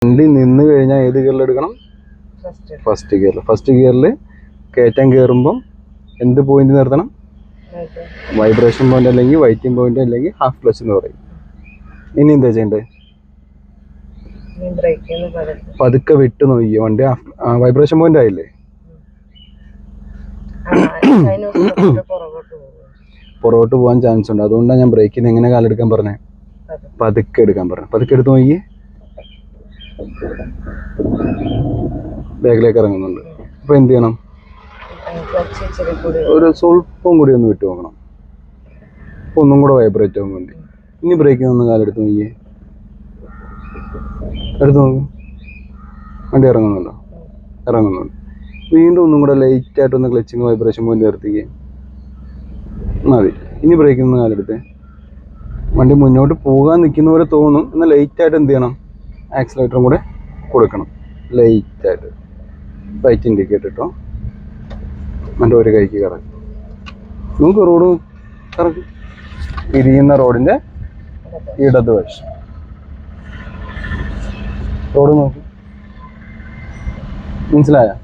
വണ്ടി നിന്ന് കഴിഞ്ഞാൽ ഏത് ഗിയറിൽ എടുക്കണം? ഫസ്റ്റ് ഗിയറിൽ. ഫസ്റ്റ് ഗിയറിൽ കയറ്റം കയറുമ്പം എന്ത് പോയിന്റ് നിർത്തണം? വൈബ്രേഷൻ പോയിന്റ് അല്ലെങ്കിൽ വൈറ്റിംഗ് പോയിന്റ് അല്ലെങ്കിൽ ഹാഫ് ക്ലച്ച് എന്ന് പറയും. ഇനി എന്താ ചെയ്യണ്ടേ? പതുക്കെ വിട്ട് നോക്കി വണ്ടി വൈബ്രേഷൻ പോയിന്റ് ആയില്ലേ, പുറകോട്ട് പോകാൻ ചാൻസ് ഉണ്ട്. അതുകൊണ്ടാണ് ഞാൻ ബ്രേക്കിന് എങ്ങനെ കാലെടുക്കാൻ പറഞ്ഞേ? പതുക്കെ എടുക്കാൻ പറഞ്ഞു. പതുക്കെ എടുത്ത് നോക്കി ബാക്കിലേക്ക് ഇറങ്ങുന്നുണ്ട്. അപ്പൊ എന്ത് ചെയ്യണം? ഒരു സ്വല്പം കൂടി ഒന്ന് വിട്ടു നോക്കണം. അപ്പൊ ഒന്നും കൂടെ വൈബ്രേറ്റ് ആവാൻ വേണ്ടി. ഇനി ബ്രേക്കിന് ഒന്ന് കാലെടുത്ത് നോക്കിയേ, എടുത്ത് നോക്കും. വണ്ടി ഇറങ്ങുന്നുണ്ടോ? ഇറങ്ങുന്നുണ്ട്. വീണ്ടും ഒന്നും കൂടെ ലൈറ്റ് ആയിട്ടൊന്ന് ക്ലച്ചിങ് വൈബ്രേഷൻ പോയിന്റ് നിർത്തിക്കേ, മതി. ഇനി ബ്രേക്കിൽ നിന്ന് കാലെടുത്തേ. വണ്ടി മുന്നോട്ട് പോകാൻ നിൽക്കുന്ന പോലെ തോന്നും. എന്നാൽ ലൈറ്റ് ആയിട്ട് എന്ത് ചെയ്യണം? ആക്സിലേറ്ററും കൂടെ കൊടുക്കണം, ലൈറ്റ് ആയിട്ട്. റൈറ്റ് ഇൻഡിക്കേറ്റർ ഇട്ടോ. എൻ്റെ ഒരു കൈക്ക് കറക്കും. നമുക്ക് റോഡ് കറക്കും. ഇരിക്കുന്ന റോഡിൻ്റെ ഇടതുവശം റോഡ് നോക്കും. മനസ്സിലായോ?